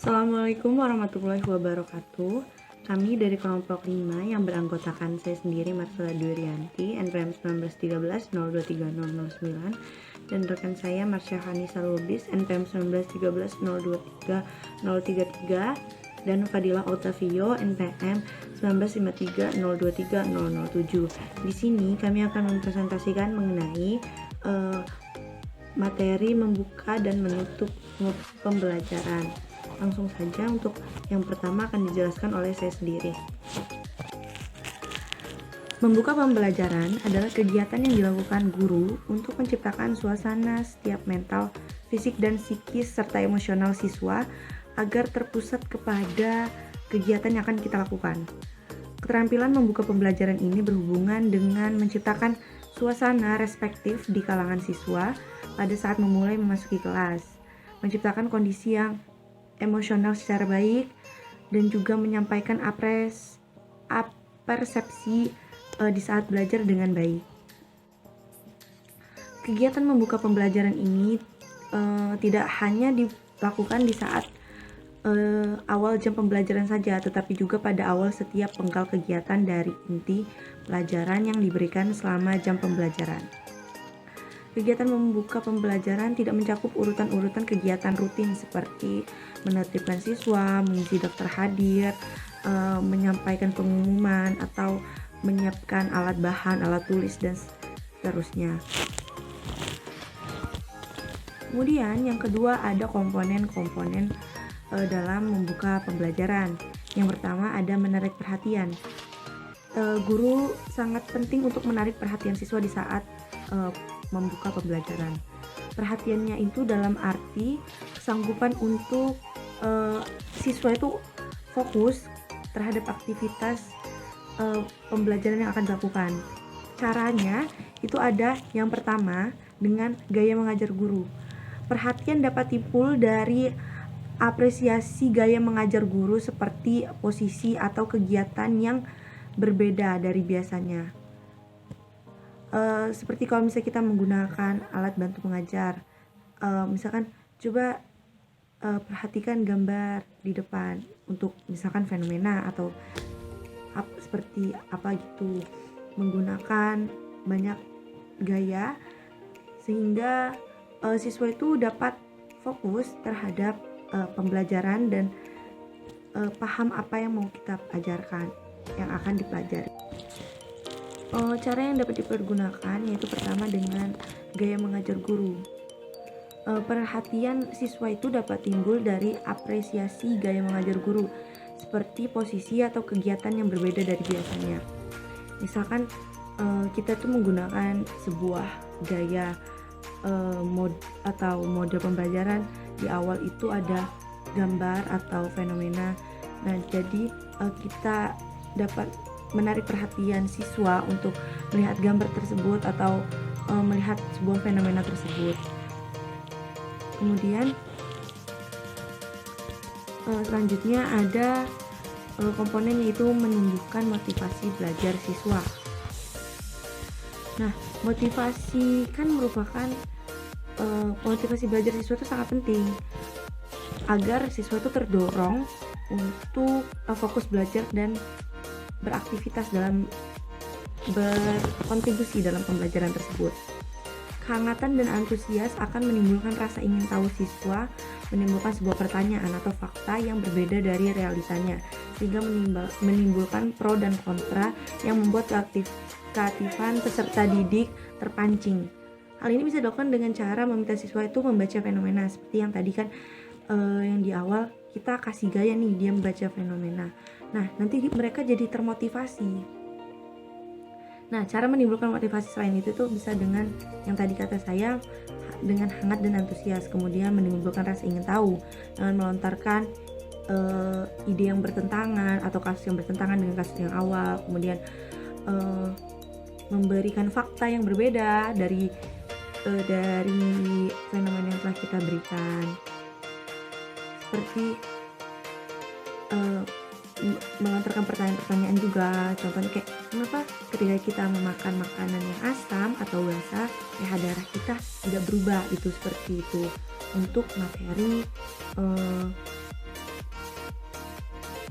Assalamualaikum warahmatullahi wabarakatuh. Kami dari kelompok 5 yang beranggotakan saya sendiri Marcella Durianti, NPM 1913023009, dan rekan saya Marsha Hanisa Lubis, NPM 1913023033, dan Fadilah Octavio, NPM 1953023007. Di sini kami akan mempresentasikan mengenai materi membuka dan menutup pembelajaran. Langsung saja, untuk yang pertama akan dijelaskan oleh saya sendiri. Membuka pembelajaran adalah kegiatan yang dilakukan guru untuk menciptakan suasana setiap mental, fisik, dan psikis serta emosional siswa agar terpusat kepada kegiatan yang akan kita lakukan. Keterampilan membuka pembelajaran ini berhubungan dengan menciptakan suasana respektif di kalangan siswa pada saat memulai memasuki kelas, menciptakan kondisi yang emosional secara baik, dan juga menyampaikan persepsi di saat belajar dengan baik. Kegiatan membuka pembelajaran ini tidak hanya dilakukan di saat awal jam pembelajaran saja, tetapi juga pada awal setiap penggal kegiatan dari inti pelajaran yang diberikan selama jam pembelajaran. Kegiatan membuka pembelajaran tidak mencakup urutan-urutan kegiatan rutin seperti menertibkan siswa, mengisi daftar hadir, menyampaikan pengumuman, atau menyiapkan alat bahan, alat tulis, dan seterusnya. Kemudian yang kedua ada komponen-komponen dalam membuka pembelajaran. Yang pertama ada menarik perhatian. Guru sangat penting untuk menarik perhatian siswa di saat membuka pembelajaran. Perhatiannya itu dalam arti kesanggupan untuk siswa itu fokus terhadap aktivitas pembelajaran yang akan dilakukan. Caranya itu ada yang pertama dengan gaya mengajar guru. Perhatian dapat timbul dari apresiasi gaya mengajar guru seperti posisi atau kegiatan yang berbeda dari biasanya. Seperti kalau misalnya kita menggunakan alat bantu mengajar, misalkan coba perhatikan gambar di depan untuk misalkan fenomena atau seperti apa gitu, menggunakan banyak gaya sehingga siswa itu dapat fokus terhadap pembelajaran dan paham apa yang mau kita ajarkan, yang akan dipelajari. Cara yang dapat dipergunakan yaitu pertama dengan gaya mengajar guru. Perhatian siswa itu dapat timbul dari apresiasi gaya mengajar guru, seperti posisi atau kegiatan yang berbeda dari biasanya. Misalkan kita tuh menggunakan sebuah gaya mode pembelajaran, di awal itu ada gambar atau fenomena. Nah, jadi kita dapat menarik perhatian siswa untuk melihat gambar tersebut atau melihat sebuah fenomena tersebut. Kemudian selanjutnya ada komponen yaitu menumbuhkan motivasi belajar siswa. Nah, motivasi kan merupakan motivasi belajar siswa itu sangat penting agar siswa itu terdorong untuk fokus belajar dan beraktivitas dalam berkontribusi dalam pembelajaran tersebut. Kehangatan dan antusias akan menimbulkan rasa ingin tahu siswa, menimbulkan sebuah pertanyaan atau fakta yang berbeda dari realitanya, sehingga menimbulkan pro dan kontra yang membuat keaktifan peserta didik terpancing. Hal ini bisa dilakukan dengan cara meminta siswa itu membaca fenomena, seperti yang tadi kan yang di awal kita kasih gaya nih, dia membaca fenomena. Nah, nanti mereka jadi termotivasi. Nah, cara menimbulkan motivasi selain itu tuh bisa dengan yang tadi kata saya, dengan hangat dan antusias. Kemudian menimbulkan rasa ingin tahu dengan melontarkan ide yang bertentangan atau kasus yang bertentangan dengan kasus yang awal. Kemudian memberikan fakta yang berbeda dari fenomena yang telah kita berikan. Seperti melontarkan pertanyaan-pertanyaan juga. Contohnya kayak, kenapa ketika kita memakan makanan yang asam atau basah, pH darah kita tidak berubah, itu seperti itu. Untuk materi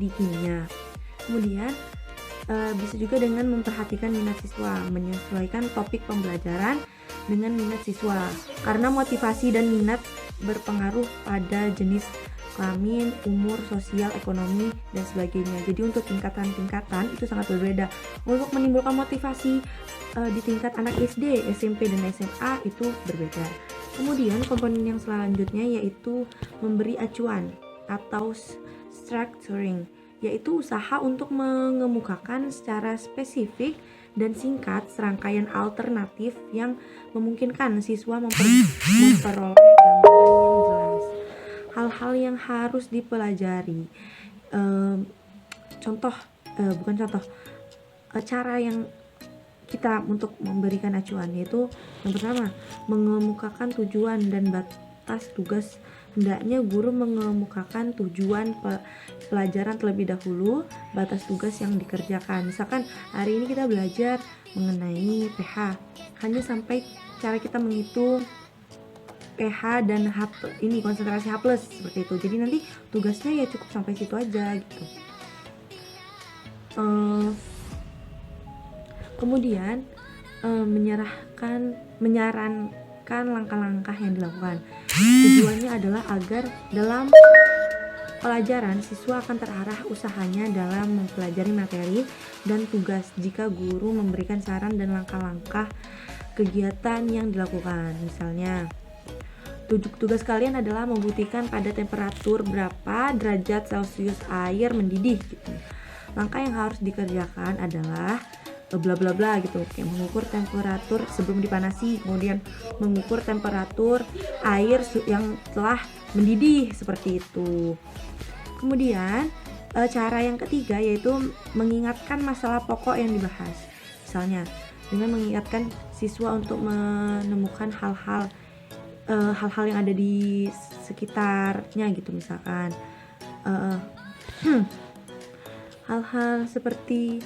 di kimia. Kemudian bisa juga dengan memperhatikan minat siswa, menyesuaikan topik pembelajaran dengan minat siswa, karena motivasi dan minat berpengaruh pada jenis kelamin, umur, sosial, ekonomi, dan sebagainya. Jadi untuk tingkatan-tingkatan itu sangat berbeda. Untuk menimbulkan motivasi di tingkat anak SD, SMP, dan SMA itu berbeda. Kemudian komponen yang selanjutnya yaitu memberi acuan atau structuring, yaitu usaha untuk mengemukakan secara spesifik dan singkat serangkaian alternatif yang memungkinkan siswa memperoleh gambaran yang jelas. Hal-hal yang harus dipelajari, cara yang kita untuk memberikan acuan, yaitu yang pertama, mengemukakan tujuan dan batas tugas. Hendaknya guru mengemukakan tujuan pelajaran terlebih dahulu, batas tugas yang dikerjakan. Misalkan hari ini kita belajar mengenai pH, hanya sampai cara kita menghitung pH dan ini konsentrasi H+, seperti itu. Jadi nanti tugasnya ya cukup sampai situ aja gitu. Kemudian menyarankan langkah-langkah yang dilakukan. Tujuannya adalah agar dalam pelajaran siswa akan terarah usahanya dalam mempelajari materi dan tugas. Jika guru memberikan saran dan langkah-langkah kegiatan yang dilakukan, misalnya tugas kalian adalah membuktikan pada temperatur berapa derajat Celcius air mendidih gitu. Langkah yang harus dikerjakan adalah bla bla bla gitu, kayak mengukur temperatur sebelum dipanasi, kemudian mengukur temperatur air yang telah mendidih, seperti itu. Kemudian cara yang ketiga yaitu mengingatkan masalah pokok yang dibahas, misalnya dengan mengingatkan siswa untuk menemukan hal-hal yang ada di sekitarnya gitu, misalkan hal-hal seperti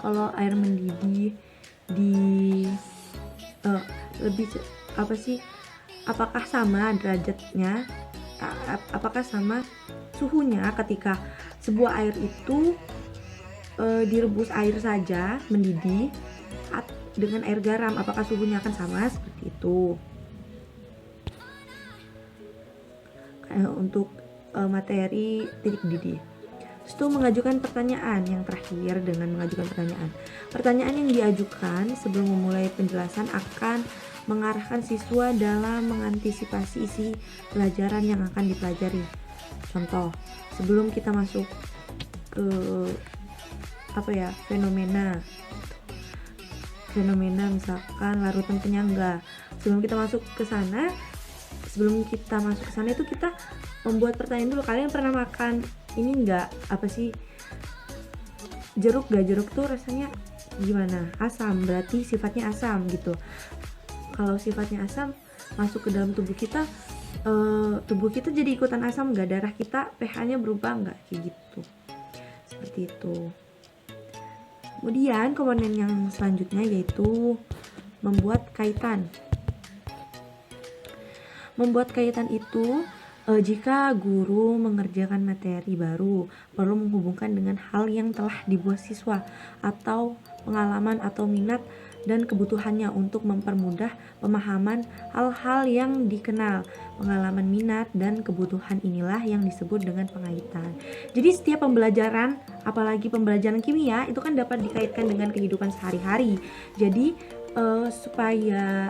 kalau air mendidih apakah sama derajatnya, apakah sama suhunya ketika sebuah air itu direbus air saja mendidih dengan air garam, apakah suhunya akan sama, seperti itu. Untuk materi titik didih. Setelah mengajukan pertanyaan, yang terakhir dengan mengajukan pertanyaan. Pertanyaan yang diajukan sebelum memulai penjelasan akan mengarahkan siswa dalam mengantisipasi isi pelajaran yang akan dipelajari. Contoh, sebelum kita masuk ke fenomena misalkan larutan penyangga. Sebelum kita masuk ke sana itu kita membuat pertanyaan dulu. Kalian pernah makan ini enggak? Jeruk gak? Jeruk tuh rasanya gimana? Asam, berarti sifatnya asam gitu. Kalau sifatnya asam masuk ke dalam tubuh kita jadi ikutan asam gak? Darah kita pH-nya berubah gak? Kayak gitu. Seperti itu. Kemudian komponen yang selanjutnya yaitu membuat kaitan. Membuat kaitan itu jika guru mengerjakan materi baru, perlu menghubungkan dengan hal yang telah dibuat siswa atau pengalaman atau minat dan kebutuhannya untuk mempermudah pemahaman hal-hal yang dikenal. Pengalaman, minat, dan kebutuhan inilah yang disebut dengan pengaitan. Jadi setiap pembelajaran, apalagi pembelajaran kimia, itu kan dapat dikaitkan dengan kehidupan sehari-hari. Jadi supaya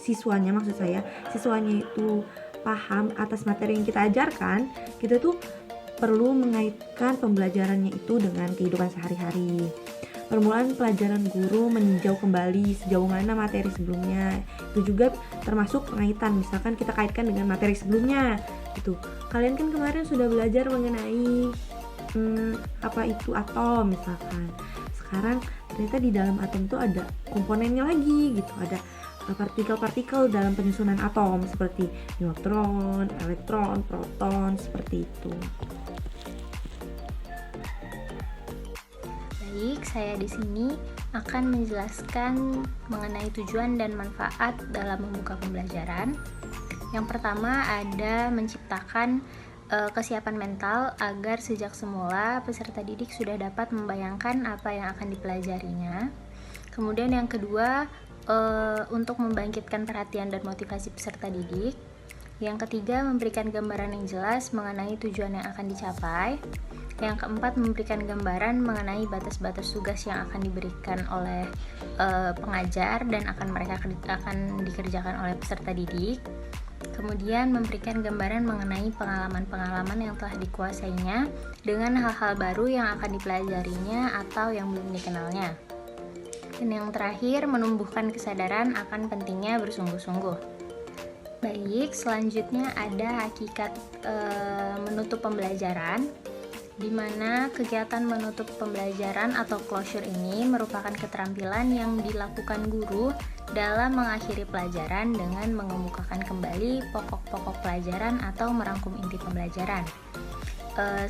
siswanya itu paham atas materi yang kita ajarkan, kita tuh perlu mengaitkan pembelajarannya itu dengan kehidupan sehari-hari. Permulaan pelajaran guru meninjau kembali sejauh mana materi sebelumnya, itu juga termasuk pengaitan. Misalkan kita kaitkan dengan materi sebelumnya gitu. Kalian kan kemarin sudah belajar mengenai apa itu atom misalkan. Sekarang ternyata di dalam atom itu ada komponennya lagi gitu, ada partikel-partikel dalam penyusunan atom seperti neutron, elektron, proton, seperti itu. Baik, saya di sini akan menjelaskan mengenai tujuan dan manfaat dalam membuka pembelajaran. Yang pertama ada menciptakan kesiapan mental agar sejak semula peserta didik sudah dapat membayangkan apa yang akan dipelajarinya. Kemudian yang kedua, untuk membangkitkan perhatian dan motivasi peserta didik. Yang ketiga, memberikan gambaran yang jelas mengenai tujuan yang akan dicapai. Yang keempat, memberikan gambaran mengenai batas-batas tugas yang akan diberikan oleh pengajar dan akan dikerjakan oleh peserta didik. Kemudian memberikan gambaran mengenai pengalaman-pengalaman yang telah dikuasainya dengan hal-hal baru yang akan dipelajarinya atau yang belum dikenalnya. Dan yang terakhir, menumbuhkan kesadaran akan pentingnya bersungguh-sungguh. Baik, selanjutnya ada hakikat menutup pembelajaran, di mana kegiatan menutup pembelajaran atau closure ini merupakan keterampilan yang dilakukan guru dalam mengakhiri pelajaran dengan mengemukakan kembali pokok-pokok pelajaran atau merangkum inti pembelajaran.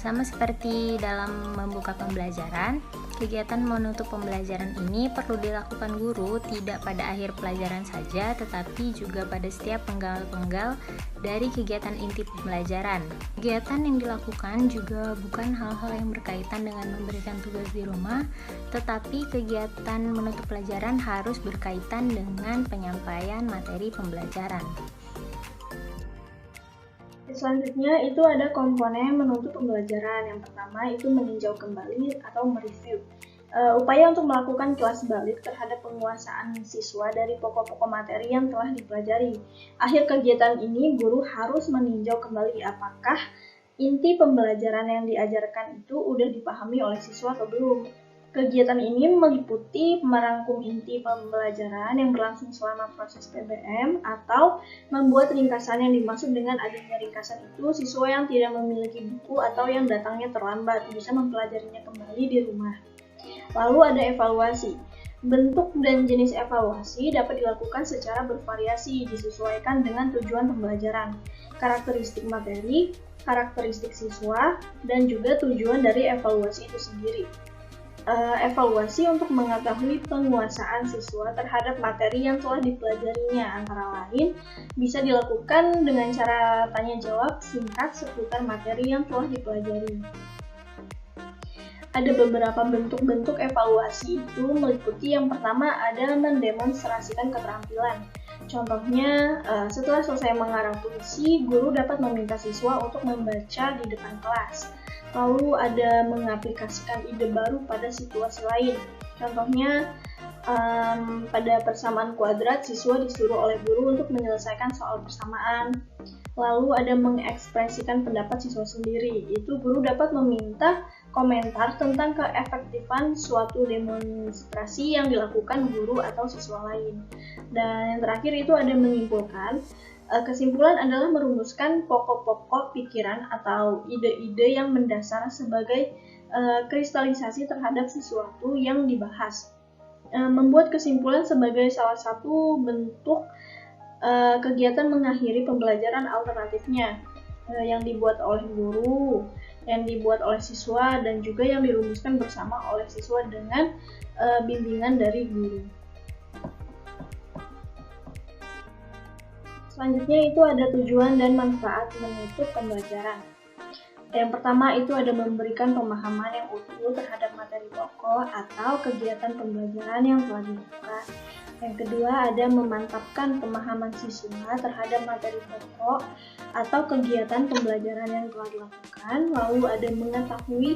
Sama seperti dalam membuka pembelajaran, kegiatan menutup pembelajaran ini perlu dilakukan guru tidak pada akhir pelajaran saja, tetapi juga pada setiap penggal-penggal dari kegiatan inti pembelajaran. Kegiatan yang dilakukan juga bukan hal-hal yang berkaitan dengan memberikan tugas di rumah, tetapi kegiatan menutup pelajaran harus berkaitan dengan penyampaian materi pembelajaran. Selanjutnya itu ada komponen menutup pembelajaran. Yang pertama itu meninjau kembali atau mereview. Upaya untuk melakukan kelas balik terhadap penguasaan siswa dari pokok-pokok materi yang telah dipelajari. Akhir kegiatan ini guru harus meninjau kembali apakah inti pembelajaran yang diajarkan itu udah dipahami oleh siswa atau belum. Kegiatan ini meliputi merangkum inti pembelajaran yang berlangsung selama proses PBM atau membuat ringkasan. Yang dimaksud dengan adanya ringkasan itu siswa yang tidak memiliki buku atau yang datangnya terlambat bisa mempelajarinya kembali di rumah. Lalu ada evaluasi. Bentuk dan jenis evaluasi dapat dilakukan secara bervariasi disesuaikan dengan tujuan pembelajaran, karakteristik materi, karakteristik siswa, dan juga tujuan dari evaluasi itu sendiri. Evaluasi untuk mengetahui penguasaan siswa terhadap materi yang telah dipelajarinya, antara lain bisa dilakukan dengan cara tanya jawab singkat seputar materi yang telah dipelajari. Ada beberapa bentuk-bentuk evaluasi itu meliputi yang pertama ada mendemonstrasikan keterampilan. Contohnya, setelah selesai mengarang puisi, guru dapat meminta siswa untuk membaca di depan kelas. Lalu ada mengaplikasikan ide baru pada situasi lain. Contohnya, pada persamaan kuadrat, siswa disuruh oleh guru untuk menyelesaikan soal persamaan. Lalu ada mengekspresikan pendapat siswa sendiri. Itu guru dapat meminta komentar tentang keefektifan suatu demonstrasi yang dilakukan guru atau siswa lain. Dan yang terakhir itu ada menyimpulkan. Kesimpulan adalah merumuskan pokok-pokok pikiran atau ide-ide yang mendasar sebagai kristalisasi terhadap sesuatu yang dibahas. Membuat kesimpulan sebagai salah satu bentuk kegiatan mengakhiri pembelajaran alternatifnya yang dibuat oleh guru, yang dibuat oleh siswa, dan juga yang dirumuskan bersama oleh siswa dengan bimbingan dari guru. Selanjutnya itu ada tujuan dan manfaat menutup pembelajaran. Yang pertama itu ada memberikan pemahaman yang utuh terhadap materi pokok atau kegiatan pembelajaran yang telah dilakukan. Yang kedua ada memantapkan pemahaman siswa terhadap materi pokok atau kegiatan pembelajaran yang telah dilakukan. Lalu ada mengetahui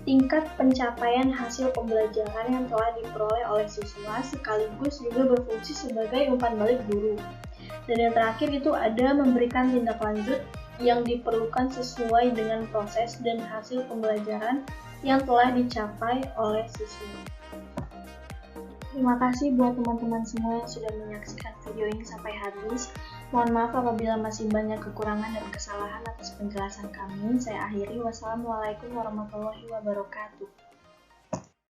tingkat pencapaian hasil pembelajaran yang telah diperoleh oleh siswa sekaligus juga berfungsi sebagai umpan balik guru. Dan yang terakhir itu ada memberikan tindak lanjut yang diperlukan sesuai dengan proses dan hasil pembelajaran yang telah dicapai oleh siswa. Terima kasih buat teman-teman semua yang sudah menyaksikan video ini sampai habis. Mohon maaf apabila masih banyak kekurangan dan kesalahan atas penjelasan kami. Saya akhiri. Wassalamualaikum warahmatullahi wabarakatuh.